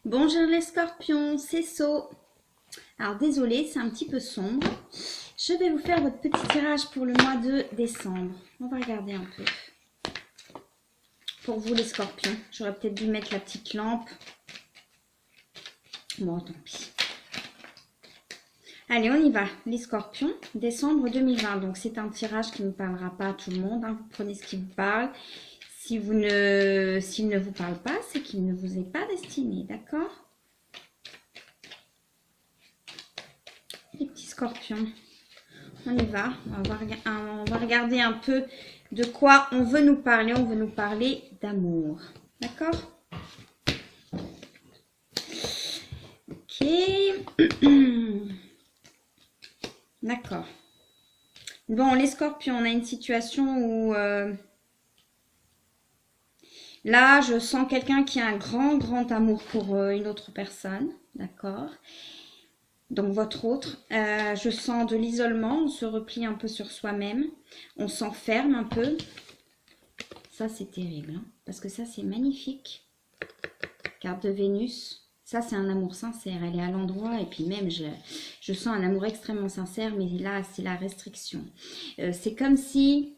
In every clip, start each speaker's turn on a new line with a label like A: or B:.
A: Bonjour les scorpions, c'est So. Alors désolé, c'est un petit peu sombre. Je vais vous faire votre petit tirage pour le mois de décembre. On va regarder un peu. Pour vous les scorpions, j'aurais peut-être dû mettre la petite lampe. Bon, tant pis. Allez, on y va. Les scorpions, décembre 2020. Donc c'est un tirage qui ne parlera pas à tout le monde. Vous prenez ce qui vous parle. S'il ne vous parle pas, c'est qu'il ne vous est pas destiné, d'accord? Les petits scorpions, on y va. On va regarder un peu de quoi on veut nous parler. On veut nous parler d'amour, d'accord? Ok. D'accord. Bon, les scorpions, on a une situation où... là, je sens quelqu'un qui a un grand amour pour une autre personne, d'accord? Donc votre autre, je sens de l'isolement, on se replie un peu sur soi-même, on s'enferme un peu. Ça c'est terrible, hein, parce que ça c'est magnifique. Carte de Vénus, ça c'est un amour sincère, elle est à l'endroit et puis même je sens un amour extrêmement sincère, mais là c'est la restriction. C'est comme si,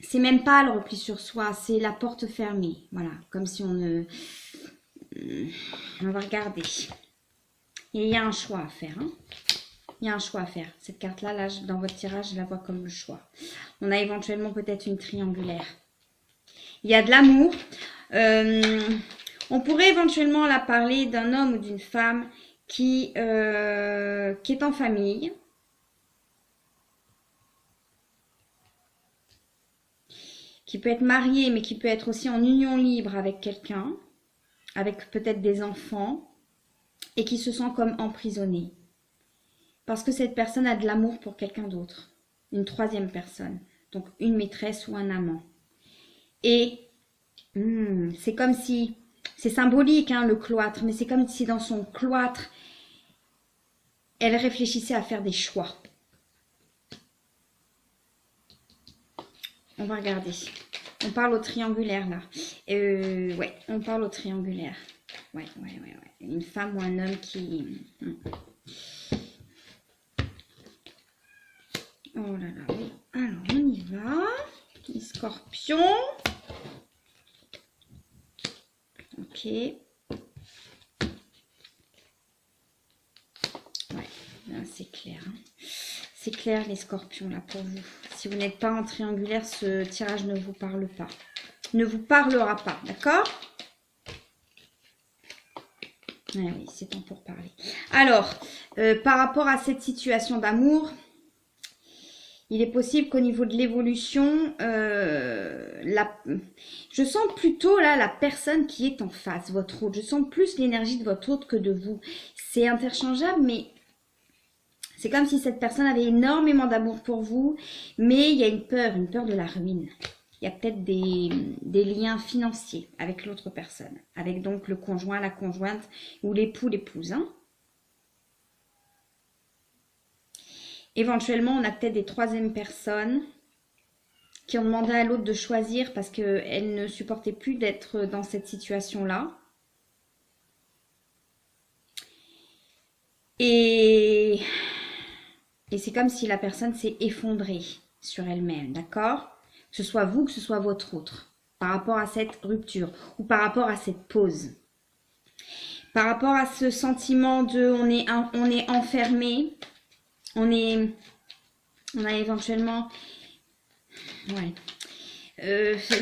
A: c'est même pas le repli sur soi, c'est la porte fermée, voilà, comme si on ne... On va regarder. Et il y a un choix à faire, hein. Il y a un choix à faire. Cette carte-là, là, dans votre tirage, je la vois comme le choix. On a éventuellement peut-être une triangulaire. Il y a de l'amour. On pourrait éventuellement la parler d'un homme ou d'une femme qui est en famille. Qui peut être marié, mais qui peut être aussi en union libre avec quelqu'un. Avec peut-être des enfants. Et qui se sent comme emprisonné. Parce que cette personne a de l'amour pour quelqu'un d'autre. Une troisième personne. Donc une maîtresse ou un amant. Et c'est comme si, c'est symbolique hein, le cloître, mais c'est comme si dans son cloître, elle réfléchissait à faire des choix. On va regarder. On parle au triangulaire là. Ouais, on parle au triangulaire. Ouais. Une femme ou un homme qui... Oh là là, oui. Alors, on y va. Les scorpions. Ok. Ouais, là, c'est clair. Hein. C'est clair, les scorpions, là, pour vous. Si vous n'êtes pas en triangulaire, ce tirage ne vous parle pas. Ne vous parlera pas, d'accord? Ah oui, c'est temps pour parler. Alors, par rapport à cette situation d'amour, il est possible qu'au niveau de l'évolution, je sens plutôt là la personne qui est en face, votre hôte. Je sens plus l'énergie de votre hôte que de vous. C'est interchangeable, mais c'est comme si cette personne avait énormément d'amour pour vous, mais il y a une peur de la ruine. Il y a peut-être des liens financiers avec l'autre personne, avec donc le conjoint, la conjointe ou l'époux, l'épouse. Hein. Éventuellement, on a peut-être des troisièmes personnes qui ont demandé à l'autre de choisir parce qu'elle ne supportait plus d'être dans cette situation-là. Et c'est comme si la personne s'est effondrée sur elle-même, d'accord? Que ce soit vous, que ce soit votre autre, par rapport à cette rupture ou par rapport à cette pause. Par rapport à ce sentiment de on est enfermé, on a éventuellement... Ouais.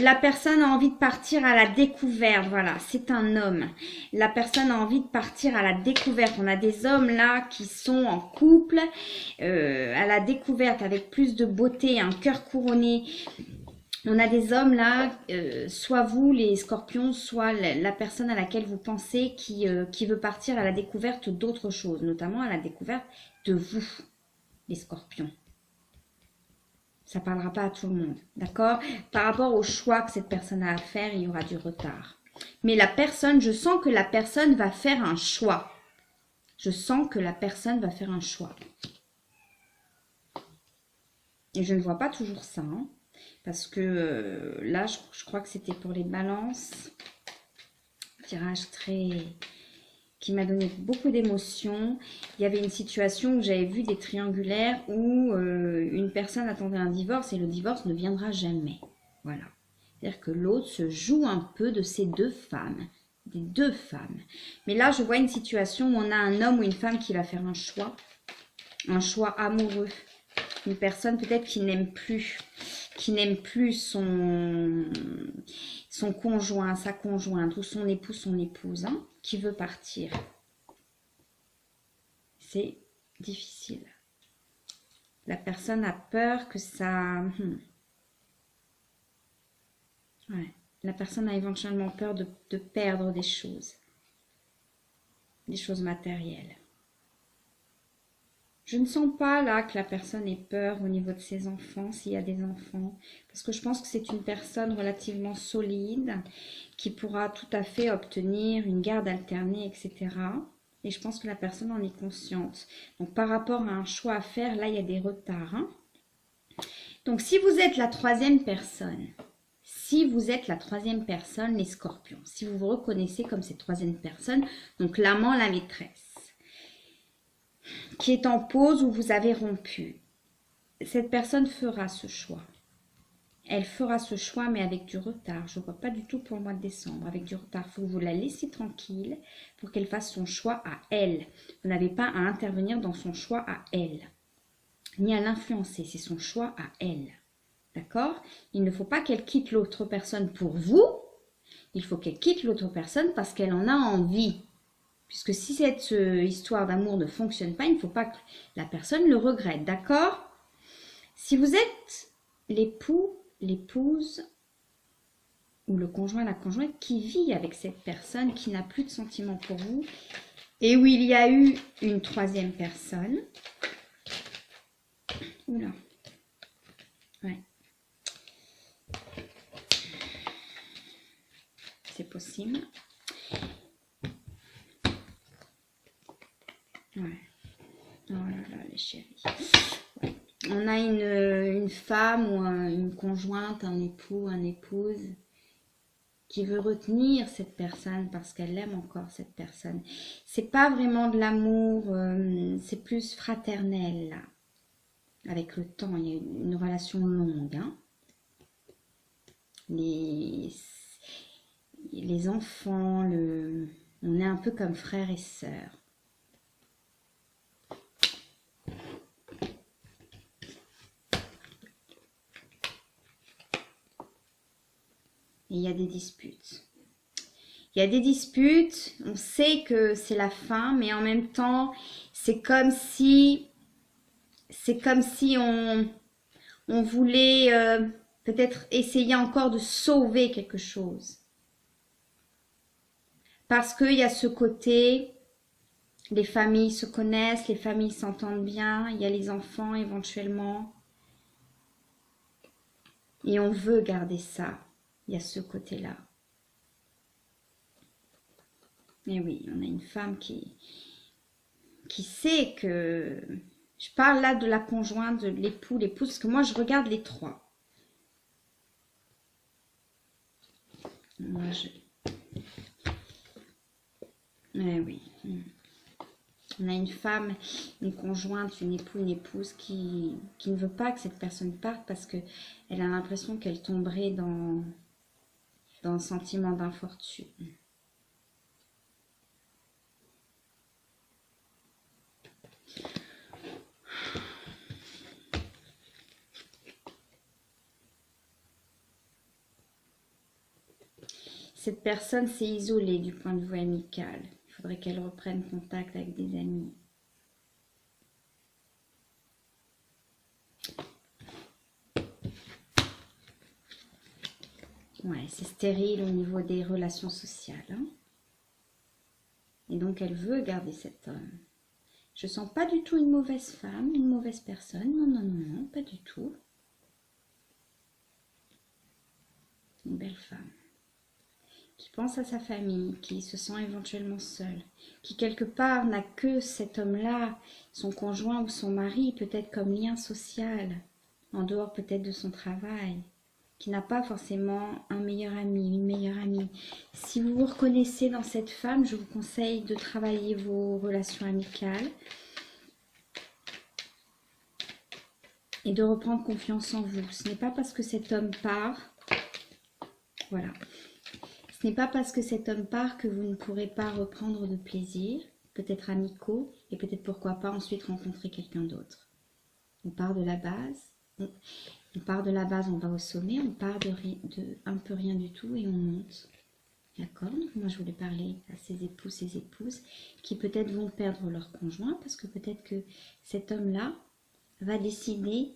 A: La personne a envie de partir à la découverte, voilà, c'est un homme. La personne a envie de partir à la découverte. On a des hommes là qui sont en couple, à la découverte avec plus de beauté, un cœur couronné. On a des hommes là, soit vous les scorpions, soit la personne à laquelle vous pensez qui veut partir à la découverte d'autres choses, notamment à la découverte de vous, les scorpions. Ça ne parlera pas à tout le monde, d'accord? Par rapport au choix que cette personne a à faire, il y aura du retard. Mais la personne, je sens que la personne va faire un choix. Je sens que la personne va faire un choix. Et je ne vois pas toujours ça, hein, parce que là, je crois que c'était pour les balances. Tirage qui m'a donné beaucoup d'émotions. Il y avait une situation où j'avais vu des triangulaires où une personne attendait un divorce et le divorce ne viendra jamais. Voilà. C'est-à-dire que l'autre se joue un peu de ces deux femmes. Des deux femmes. Mais là, je vois une situation où on a un homme ou une femme qui va faire un choix amoureux. Une personne peut-être qui n'aime plus son conjoint, sa conjointe ou son époux, son épouse, hein, qui veut partir. C'est difficile. La personne a peur que ça... Ouais. La personne a éventuellement peur de perdre des choses matérielles. Je ne sens pas là que la personne ait peur au niveau de ses enfants, s'il y a des enfants, parce que je pense que c'est une personne relativement solide qui pourra tout à fait obtenir une garde alternée, etc. Et je pense que la personne en est consciente. Donc par rapport à un choix à faire, là il y a des retards. Hein. Donc si vous êtes la troisième personne, les scorpions, si vous vous reconnaissez comme cette troisième personne, donc l'amant, la maîtresse, qui est en pause ou vous avez rompu, cette personne fera ce choix. Elle fera ce choix, mais avec du retard. Je ne vois pas du tout pour le mois de décembre. Avec du retard, il faut que vous la laissiez tranquille pour qu'elle fasse son choix à elle. Vous n'avez pas à intervenir dans son choix à elle, ni à l'influencer. C'est son choix à elle. D'accord? Il ne faut pas qu'elle quitte l'autre personne pour vous. Il faut qu'elle quitte l'autre personne parce qu'elle en a envie. Puisque si cette histoire d'amour ne fonctionne pas, il ne faut pas que la personne le regrette. D'accord? Si vous êtes l'époux, l'épouse ou le conjoint, la conjointe qui vit avec cette personne qui n'a plus de sentiments pour vous et où il y a eu une troisième personne. Oula. Ouais. C'est possible. Ouais. Oh là là, les chéris. Ouais. On a une femme ou une conjointe, un époux, une épouse qui veut retenir cette personne parce qu'elle aime encore cette personne. C'est pas vraiment de l'amour, c'est plus fraternel là. Avec le temps, il y a une relation longue. Hein. Les enfants, on est un peu comme frères et sœurs. Et il y a des disputes. Il y a des disputes, on sait que c'est la fin, mais en même temps, c'est comme si on voulait peut-être essayer encore de sauver quelque chose. Parce qu'il y a ce côté, les familles se connaissent, les familles s'entendent bien, il y a les enfants éventuellement. Et on veut garder ça. Il y a ce côté-là. Et oui, on a une femme qui sait que... Je parle là de la conjointe, de l'époux, l'épouse, parce que moi, je regarde les trois. Eh oui. On a une femme, une conjointe, une épouse qui ne veut pas que cette personne parte parce qu'elle a l'impression qu'elle tomberait dans un sentiment d'infortune. Cette personne s'est isolée du point de vue amical. Il faudrait qu'elle reprenne contact avec des amis. Ouais, c'est stérile au niveau des relations sociales. Hein. Et donc, elle veut garder cet homme. Je sens pas du tout une mauvaise femme, une mauvaise personne. Non, non, non, non, pas du tout. Une belle femme. Qui pense à sa famille, qui se sent éventuellement seule, qui quelque part n'a que cet homme-là, son conjoint ou son mari, peut-être comme lien social, en dehors peut-être de son travail, qui n'a pas forcément un meilleur ami, une meilleure amie. Si vous vous reconnaissez dans cette femme, je vous conseille de travailler vos relations amicales et de reprendre confiance en vous. Ce n'est pas parce que cet homme part, voilà, ce n'est pas parce que cet homme part que vous ne pourrez pas reprendre de plaisir, peut-être amicaux, et peut-être pourquoi pas ensuite rencontrer quelqu'un d'autre. On part de la base, on part de la base, on va au sommet, on part de un peu rien du tout et on monte. D'accord? Moi, je voulais parler à ces épouses qui peut-être vont perdre leur conjoint parce que peut-être que cet homme-là va décider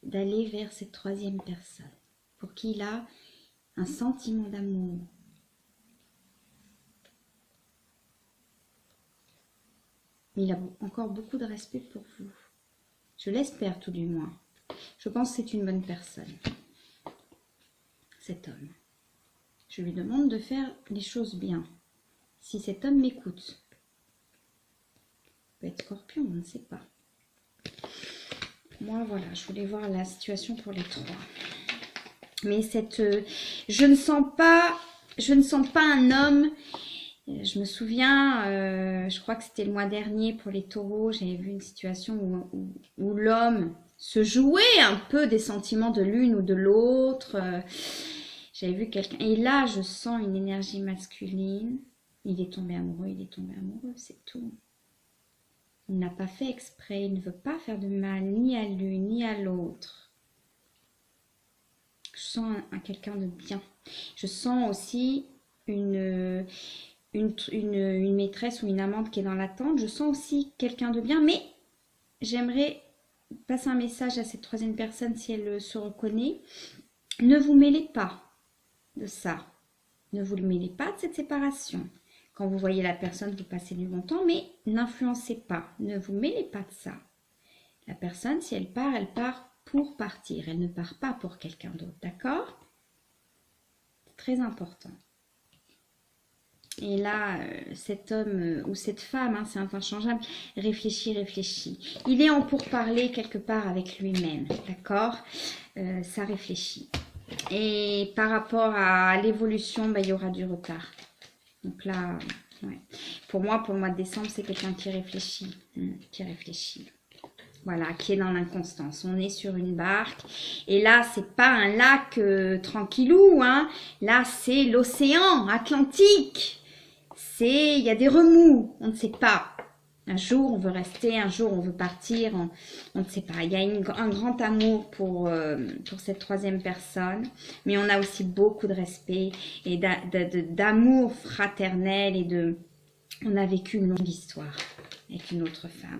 A: d'aller vers cette troisième personne pour qui il a un sentiment d'amour. Mais il a encore beaucoup de respect pour vous. Je l'espère tout du moins. Je pense que c'est une bonne personne, cet homme. Je lui demande de faire les choses bien. Si cet homme m'écoute, peut être Scorpion, on ne sait pas. Moi, voilà, je voulais voir la situation pour les trois. Mais je ne sens pas un homme. Je me souviens, je crois que c'était le mois dernier pour les taureaux, j'avais vu une situation où l'homme se jouait un peu des sentiments de l'une ou de l'autre. J'avais vu quelqu'un. Et là, je sens une énergie masculine. Il est tombé amoureux, c'est tout. Il n'a pas fait exprès, il ne veut pas faire de mal ni à l'une ni à l'autre. Je sens quelqu'un de bien. Je sens aussi une maîtresse ou une amante qui est dans l'attente. Je sens aussi quelqu'un de bien, mais j'aimerais passer un message à cette troisième personne si elle se reconnaît. Ne vous mêlez pas de ça. Ne vous mêlez pas de cette séparation. Quand vous voyez la personne, vous passez du bon temps, mais n'influencez pas. Ne vous mêlez pas de ça. La personne, si elle part pour partir. Elle ne part pas pour quelqu'un d'autre, d'accord? C'est très important. Et là, cet homme ou cette femme, hein, c'est interchangeable, réfléchit. Il est en pourparler quelque part avec lui-même, d'accord? Ça réfléchit. Et par rapport à l'évolution, bah, il y aura du retard. Donc là, ouais. Pour moi, pour le mois de décembre, c'est quelqu'un qui réfléchit. Voilà, qui est dans l'inconstance. On est sur une barque. Et là, c'est pas un lac tranquillou, hein. Là, c'est l'océan Atlantique. Il y a des remous. On ne sait pas. Un jour, on veut rester. Un jour, on veut partir. On ne sait pas. Il y a un grand amour pour cette troisième personne. Mais on a aussi beaucoup de respect et d'amour fraternel. On a vécu une longue histoire avec une autre femme.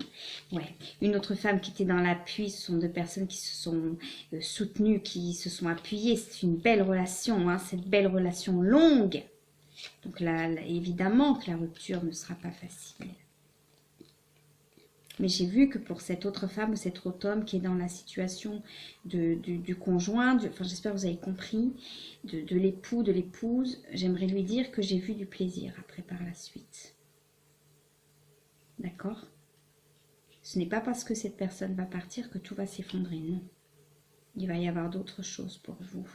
A: Ouais, une autre femme qui était dans l'appui. Ce sont deux personnes qui se sont soutenues, qui se sont appuyées. C'est une belle relation, hein, cette belle relation longue. Donc là, évidemment que la rupture ne sera pas facile. Mais j'ai vu que pour cette autre femme ou cet autre homme qui est dans la situation du conjoint, enfin j'espère que vous avez compris, de l'époux, de l'épouse, j'aimerais lui dire que j'ai vu du plaisir après par la suite. D'accord? Ce n'est pas parce que cette personne va partir que tout va s'effondrer, non. Il va y avoir d'autres choses pour vous,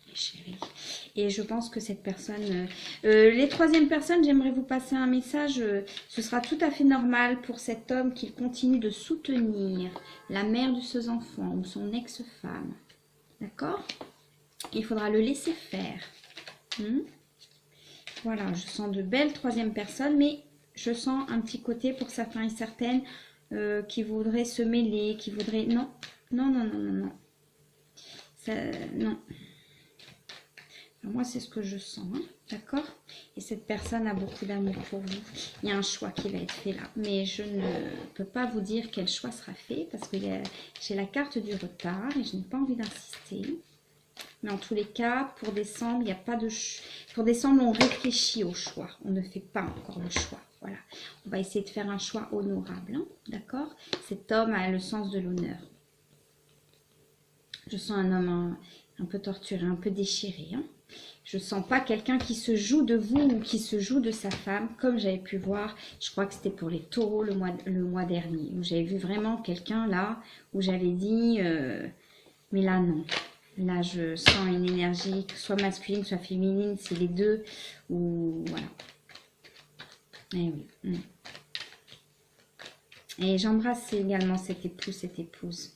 A: les chéris. Et je pense que cette personne... les troisièmes personnes, j'aimerais vous passer un message. Ce sera tout à fait normal pour cet homme qu'il continue de soutenir la mère de ses enfants ou son ex-femme. D'accord? Il faudra le laisser faire. Voilà, je sens de belles troisièmes personnes, mais je sens un petit côté pour certains et certaines qui voudraient se mêler, qui voudraient... Non. Ça, non. Alors moi, c'est ce que je sens, hein, d'accord? Et cette personne a beaucoup d'amour pour vous. Il y a un choix qui va être fait là. Mais je ne peux pas vous dire quel choix sera fait parce que j'ai la carte du retard et je n'ai pas envie d'insister. Mais en tous les cas, pour décembre, il n'y a pas de... Pour décembre, on réfléchit au choix. On ne fait pas encore le choix. Voilà. On va essayer de faire un choix honorable, hein, d'accord? Cet homme a le sens de l'honneur. Je sens un homme un peu torturé, un peu déchiré, hein. Je ne sens pas quelqu'un qui se joue de vous ou qui se joue de sa femme, comme j'avais pu voir, je crois que c'était pour les taureaux le mois dernier, où j'avais vu vraiment quelqu'un là, où j'avais dit, mais là non, Là, je sens une énergie, soit masculine, soit féminine, c'est les deux. Ou voilà. Et oui. Et j'embrasse également cet époux, cette épouse.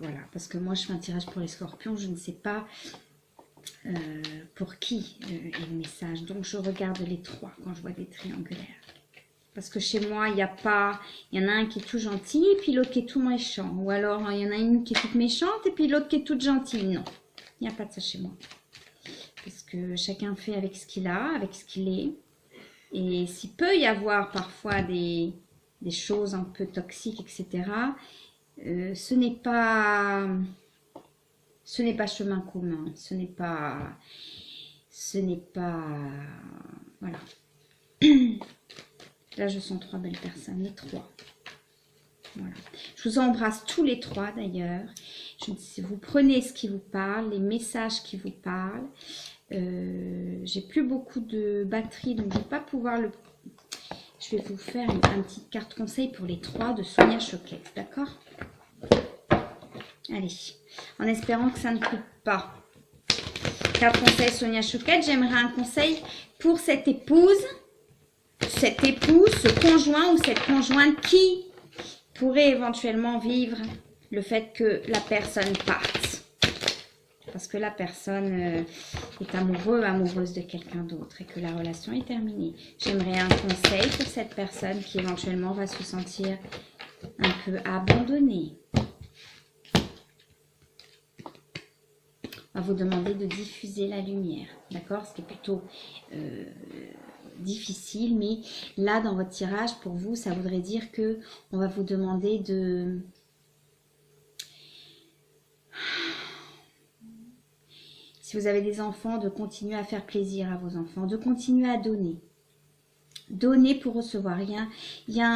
A: Voilà, parce que moi, je fais un tirage pour les scorpions. Je ne sais pas pour qui est le message. Donc, je regarde les trois quand je vois des triangulaires. Parce que chez moi, il n'y a pas... Il y en a un qui est tout gentil et puis l'autre qui est tout méchant. Ou alors, il y en a une qui est toute méchante et puis l'autre qui est toute gentille. Non, il n'y a pas de ça chez moi. Parce que chacun fait avec ce qu'il a, avec ce qu'il est. Et s'il peut y avoir parfois des choses un peu toxiques, etc., ce n'est pas chemin commun. Ce n'est pas... Voilà. Là, je sens trois belles personnes, les trois. Voilà. Je vous embrasse tous les trois d'ailleurs. Vous prenez ce qui vous parle, les messages qui vous parlent. J'ai plus beaucoup de batterie, donc je ne vais pas pouvoir le... Je vais vous faire une petite carte conseil pour les trois de Sonia Choquette, d'accord? Allez, en espérant que ça ne coupe pas. Carte conseil Sonia Choquette, j'aimerais un conseil pour cette épouse, cet époux, ce conjoint ou cette conjointe qui pourrait éventuellement vivre le fait que la personne parte. Parce que la personne est amoureuse de quelqu'un d'autre et que la relation est terminée. J'aimerais un conseil pour cette personne qui éventuellement va se sentir un peu abandonnée. On va vous demander de diffuser la lumière, d'accord? Ce qui est plutôt difficile, mais là, dans votre tirage, pour vous, ça voudrait dire que on va vous demander de... Si vous avez des enfants, de continuer à faire plaisir à vos enfants, de continuer à donner. Donner pour recevoir. Il y a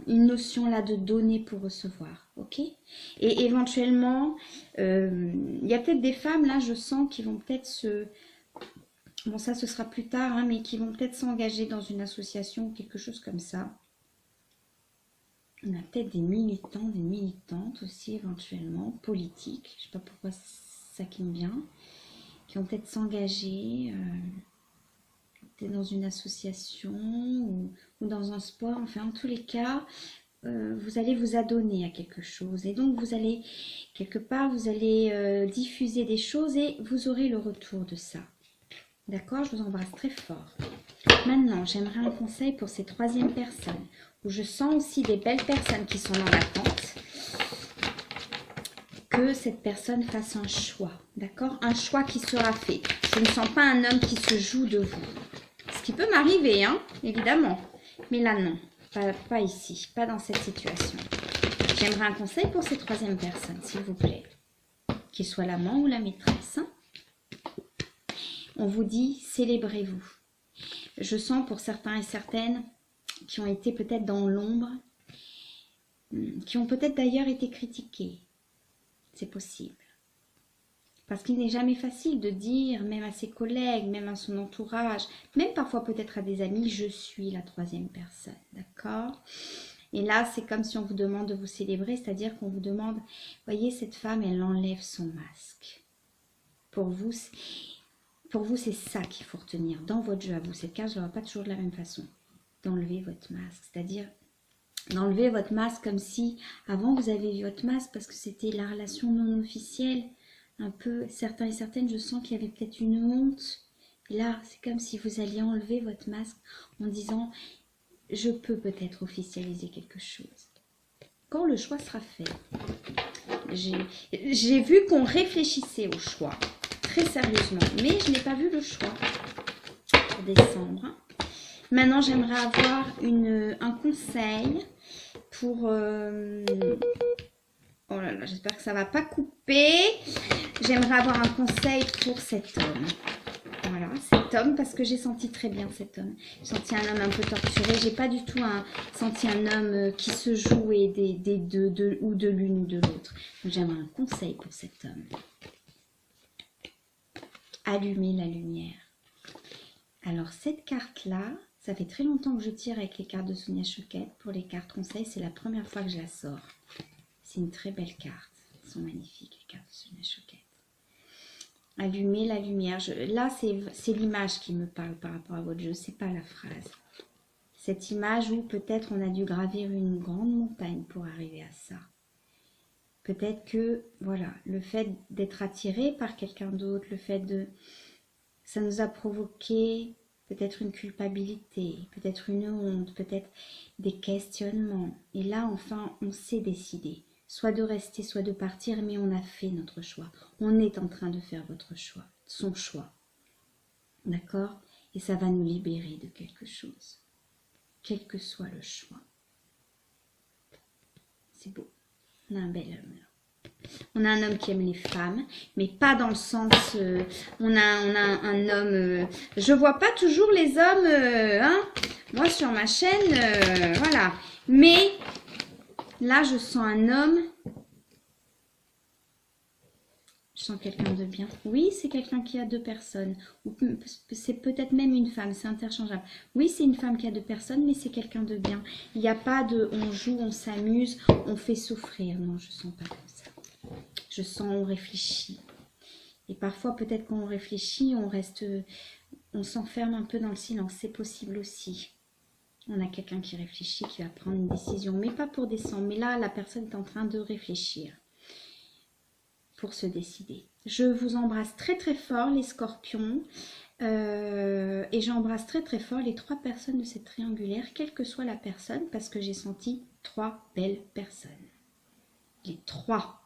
A: une notion là de donner pour recevoir. Ok? Et éventuellement, il y a peut-être des femmes là, je sens, qui vont peut-être se... Bon, ça, ce sera plus tard, hein, mais qui vont peut-être s'engager dans une association ou quelque chose comme ça. On a peut-être des militants, des militantes aussi, éventuellement, politiques. Je ne sais pas pourquoi c'est ça qui me vient. Qui vont peut-être s'engager... dans une association ou dans un sport, enfin en tous les cas, vous allez vous adonner à quelque chose et donc vous allez, quelque part, vous allez diffuser des choses et vous aurez le retour de ça. D'accord? Je vous embrasse très fort. Maintenant, j'aimerais un conseil pour ces troisièmes personnes où je sens aussi des belles personnes qui sont dans l'attente. Que cette personne fasse un choix, d'accord? Un choix qui sera fait. Je ne sens pas un homme qui se joue de vous. Ce qui peut m'arriver, hein, évidemment. Mais là, non. Pas ici. Pas dans cette situation. J'aimerais un conseil pour ces troisièmes personnes, s'il vous plaît. Qu'il soit l'amant ou la maîtresse. Hein. On vous dit, célébrez-vous. Je sens pour certains et certaines qui ont été peut-être dans l'ombre, qui ont peut-être d'ailleurs été critiqués. C'est possible. Parce qu'il n'est jamais facile de dire, même à ses collègues, même à son entourage, même parfois peut-être à des amis, je suis la troisième personne, d'accord? Et là, c'est comme si on vous demande de vous célébrer, c'est-à-dire qu'on vous demande, voyez, cette femme, elle enlève son masque. Pour vous, c'est ça qu'il faut retenir dans votre jeu à vous. Cette carte, je ne la vois pas toujours de la même façon. D'enlever votre masque, c'est-à-dire d'enlever votre masque comme si, avant, vous avez vu votre masque parce que c'était la relation non officielle. Un peu, certains et certaines, je sens qu'il y avait peut-être une honte. Là, c'est comme si vous alliez enlever votre masque en disant, je peux peut-être officialiser quelque chose. Quand le choix sera fait, j'ai vu qu'on réfléchissait au choix, très sérieusement, mais je n'ai pas vu le choix pour décembre. Maintenant, j'aimerais avoir un conseil pour... Oh là là, j'espère que ça ne va pas couper. J'aimerais avoir un conseil pour cet homme. Voilà, cet homme, parce que j'ai senti très bien cet homme. J'ai senti un homme un peu torturé. J'ai pas du tout senti un homme qui se jouait des deux, ou de l'une ou de l'autre. Donc j'aimerais un conseil pour cet homme. Allumer la lumière. Alors cette carte-là, ça fait très longtemps que je tire avec les cartes de Sonia Choquette. Pour les cartes conseils, c'est la première fois que je la sors. C'est une très belle carte. Elles sont magnifiques, les cartes de la choquette. Allumer la lumière. Là, c'est l'image qui me parle par rapport à votre jeu, c'est pas la phrase. Cette image où peut-être on a dû gravir une grande montagne pour arriver à ça. Peut-être que, voilà, le fait d'être attiré par quelqu'un d'autre, le fait de... Ça nous a provoqué peut-être une culpabilité, peut-être une honte, peut-être des questionnements. Et là, enfin, on s'est décidé. Soit de rester, soit de partir, mais on a fait notre choix. On est en train de faire votre choix, son choix. D'accord? Et ça va nous libérer de quelque chose. Quel que soit le choix. C'est beau. On a un bel homme là. On a un homme qui aime les femmes, mais pas dans le sens... on a un homme... je vois pas toujours les hommes... hein, moi, sur ma chaîne, voilà. Mais là, je sens un homme... Je sens quelqu'un de bien. Oui, c'est quelqu'un qui a 2 personnes. Ou c'est peut-être même une femme, c'est interchangeable. Oui, c'est une femme qui a 2 personnes, mais c'est quelqu'un de bien. Il n'y a pas de on joue, on s'amuse, on fait souffrir. Non, je sens pas comme ça. Je sens on réfléchit. Et parfois, peut-être quand on réfléchit, on reste, on s'enferme un peu dans le silence. C'est possible aussi. On a quelqu'un qui réfléchit, qui va prendre une décision, mais pas pour descendre. Mais là, la personne est en train de réfléchir. Pour se décider. Je vous embrasse très très fort les scorpions et j'embrasse très très fort les 3 personnes de cette triangulaire, quelle que soit la personne, parce que j'ai senti 3 belles personnes. Les 3.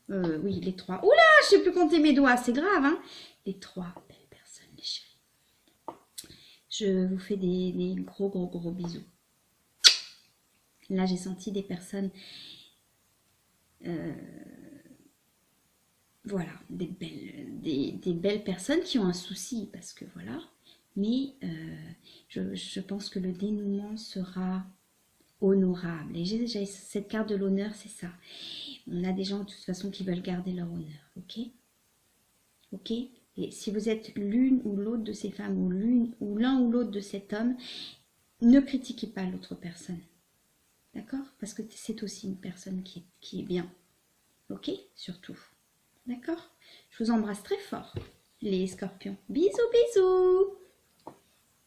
A: Oui, les 3. Oula, je sais plus compter mes doigts, c'est grave, hein. Les 3 belles personnes, les chéris. Je vous fais des gros bisous. Là, j'ai senti des personnes... voilà, des belles personnes qui ont un souci, parce que voilà, mais je pense que le dénouement sera honorable. Et j'ai cette carte de l'honneur, c'est ça. On a des gens de toute façon qui veulent garder leur honneur, ok? Ok? Et si vous êtes l'une ou l'autre de ces femmes, ou l'un ou l'autre de cet homme, ne critiquez pas l'autre personne. D'accord? Parce que c'est aussi une personne qui est bien. Ok? Surtout. D'accord? Je vous embrasse très fort, les scorpions. Bisous, bisous!